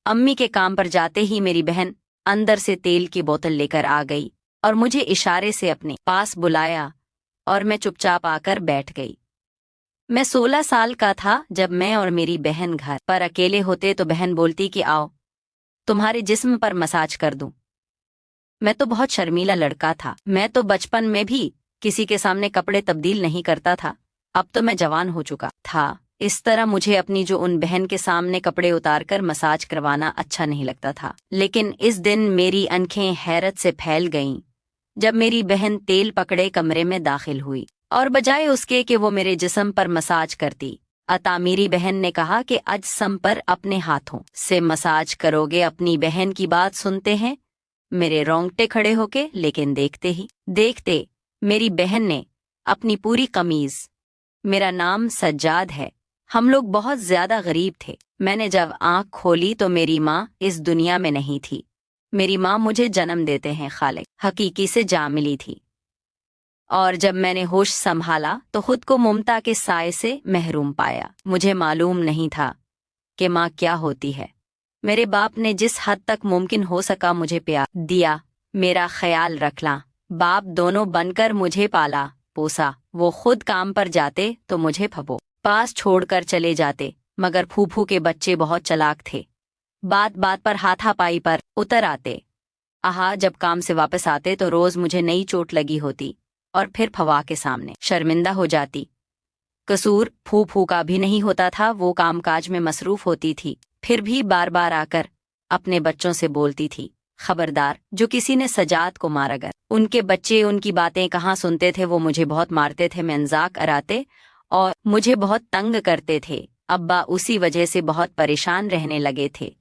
अम्मी के काम पर जाते ही मेरी बहन अंदर से तेल की बोतल लेकर आ गई और मुझे इशारे से अपने पास बुलाया और मैं चुपचाप आकर बैठ गई। मैं 16 साल का था जब मैं और मेरी बहन घर पर अकेले होते तो बहन बोलती कि आओ तुम्हारे जिस्म पर मसाज कर दूं। मैं तो बहुत शर्मीला लड़का था। मैं तो बचपन में भी किसी के सामने कपड़े तब्दील नहीं करता था। अब तो मैं जवान हो चुका था। इस तरह मुझे अपनी जो उन बहन के सामने कपड़े उतारकर मसाज करवाना अच्छा नहीं लगता था। लेकिन इस दिन मेरी आंखें हैरत से फैल गईं जब मेरी बहन तेल पकड़े कमरे में दाखिल हुई और बजाय उसके कि वो मेरे जिस्म पर मसाज करती, मेरी बहन ने कहा कि आज सम पर अपने हाथों से मसाज करोगे। अपनी बहन की बात सुनते हैं मेरे रोंगटे खड़े होके, लेकिन देखते ही देखते मेरी बहन ने अपनी पूरी कमीज, मेरा नाम सज्जाद है, हम लोग बहुत ज्यादा गरीब थे। मैंने जब आंख खोली तो मेरी माँ इस दुनिया में नहीं थी। मेरी माँ मुझे जन्म देते हैं खालिक हकीकी से जा मिली थी। और जब मैंने होश संभाला तो खुद को ममता के साए से महरूम पाया। मुझे मालूम नहीं था कि माँ क्या होती है। मेरे बाप ने जिस हद तक मुमकिन हो सका मुझे प्यार दिया, मेरा ख्याल रखला। बाप दोनों बनकर मुझे पाला पोसा। वो खुद काम पर जाते तो मुझे फबो पास छोड़कर चले जाते, मगर फूफू के बच्चे बहुत चालाक थे। बात बात पर हाथापाई पर उतर आते। जब काम से वापस आते तो रोज मुझे नई चोट लगी होती और फिर फवा के सामने शर्मिंदा हो जाती। कसूर फूफू का भी नहीं होता था, वो कामकाज में मसरूफ होती थी। फिर भी बार बार आकर अपने बच्चों से बोलती थी, खबरदार जो किसी ने सजाद को मार। अगर उनके बच्चे उनकी बातें कहाँ सुनते थे, वो मुझे बहुत मारते थे, मजाक कराते और मुझे बहुत तंग करते थे। अब्बा उसी वजह से बहुत परेशान रहने लगे थे।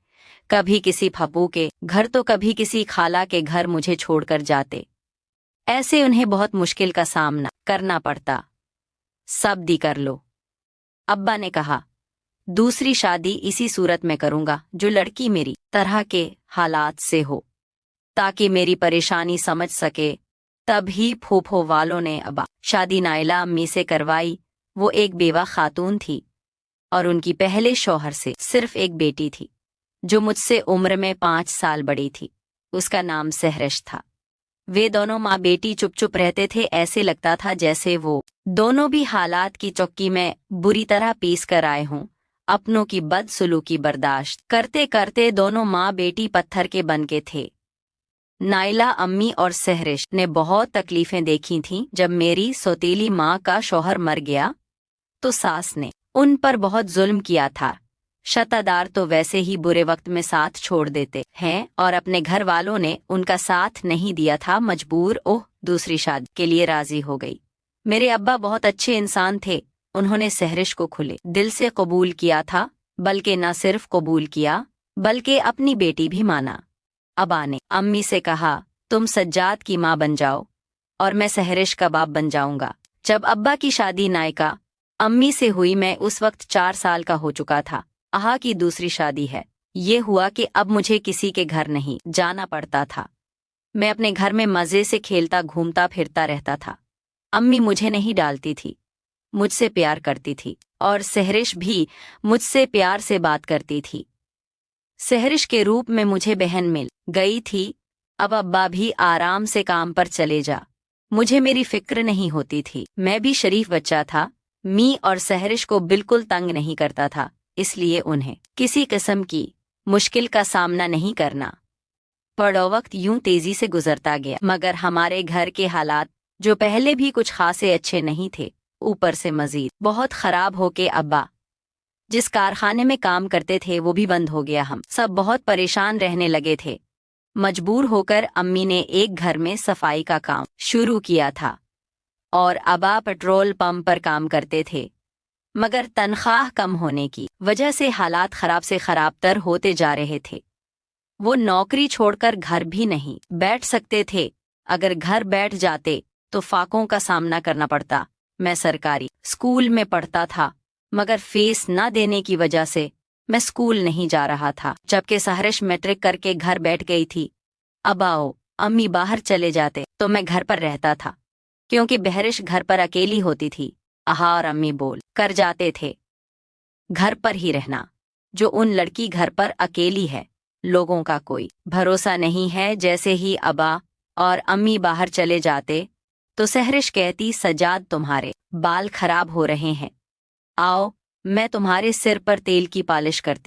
कभी किसी फप्पू के घर तो कभी किसी खाला के घर मुझे छोड़कर जाते। ऐसे उन्हें बहुत मुश्किल का सामना करना पड़ता। सब्दी कर लो। अब्बा ने कहा, दूसरी शादी इसी सूरत में करूंगा जो लड़की मेरी तरह के हालात से हो, ताकि मेरी परेशानी समझ सके। तभी फूफो वालों ने अब्बा शादी नाइला अम्मी से करवाई। वो एक बेवा खातून थी और उनकी पहले शौहर से सिर्फ एक बेटी थी जो मुझसे उम्र में 5 साल बड़ी थी। उसका नाम सहरश था। वे दोनों माँ बेटी चुप चुप रहते थे। ऐसे लगता था जैसे वो दोनों भी हालात की चौकी में बुरी तरह पीस कर आए हों। अपनों की बदसलूकी बर्दाश्त करते करते दोनों माँ बेटी पत्थर के बन के थे। नाइला अम्मी और सहरिश ने बहुत तकलीफें देखी थीं। जब मेरी सौतीली माँ का शौहर मर गया तो सास ने उन पर बहुत जुल्म किया था। शतादार तो वैसे ही बुरे वक्त में साथ छोड़ देते हैं और अपने घर वालों ने उनका साथ नहीं दिया था। मजबूर दूसरी शादी के लिए राजी हो गई। मेरे अब्बा बहुत अच्छे इंसान थे। उन्होंने सहरिश को खुले दिल से कबूल किया था, बल्कि न सिर्फ कबूल किया बल्कि अपनी बेटी भी माना। अब्बा ने अम्मी से कहा, तुम सज्जाद की माँ बन जाओ और मैं सहरिश का बाप बन जाऊंगा। जब अब्बा की शादी नायका अम्मी से हुई, मैं उस वक्त 4 साल का हो चुका था। की दूसरी शादी है। ये हुआ कि अब मुझे किसी के घर नहीं जाना पड़ता था। मैं अपने घर में मजे से खेलता घूमता फिरता रहता था। अम्मी मुझे नहीं डालती थी, मुझसे प्यार करती थी और सहरिश भी मुझसे प्यार से बात करती थी। सहरिश के रूप में मुझे बहन मिल गई थी। अब अब्बा भी आराम से काम पर चले जा, मुझे मेरी फिक्र नहीं होती थी। मैं भी शरीफ बच्चा था। मी और सहरिश को बिल्कुल तंग नहीं करता था, इसलिए उन्हें किसी किस्म की मुश्किल का सामना नहीं करना पड़ा। वक्त यूं तेजी से गुजरता गया, मगर हमारे घर के हालात जो पहले भी कुछ खासे अच्छे नहीं थे, ऊपर से मजीद बहुत खराब होके अब्बा जिस कारखाने में काम करते थे वो भी बंद हो गया। हम सब बहुत परेशान रहने लगे थे। मजबूर होकर अम्मी ने एक घर में सफाई का काम शुरू किया था और अब्बा पेट्रोल पंप पर काम करते थे, मगर तनख्वाह कम होने की वजह से हालात खराब से खराब तर होते जा रहे थे। वो नौकरी छोड़कर घर भी नहीं बैठ सकते थे। अगर घर बैठ जाते तो फाकों का सामना करना पड़ता। मैं सरकारी स्कूल में पढ़ता था, मगर फीस न देने की वजह से मैं स्कूल नहीं जा रहा था। जबकि सहरिश मैट्रिक करके घर बैठ गई थी। अम्मी बाहर चले जाते तो मैं घर पर रहता था, क्योंकि बहरिश घर पर अकेली होती थी। और अम्मी बोल कर जाते थे, घर पर ही रहना, जो उन लड़की घर पर अकेली है लोगों का कोई भरोसा नहीं है। जैसे ही अबा और अम्मी बाहर चले जाते तो सहरिश कहती, सजाद तुम्हारे बाल खराब हो रहे हैं, आओ मैं तुम्हारे सिर पर तेल की पालिश करती।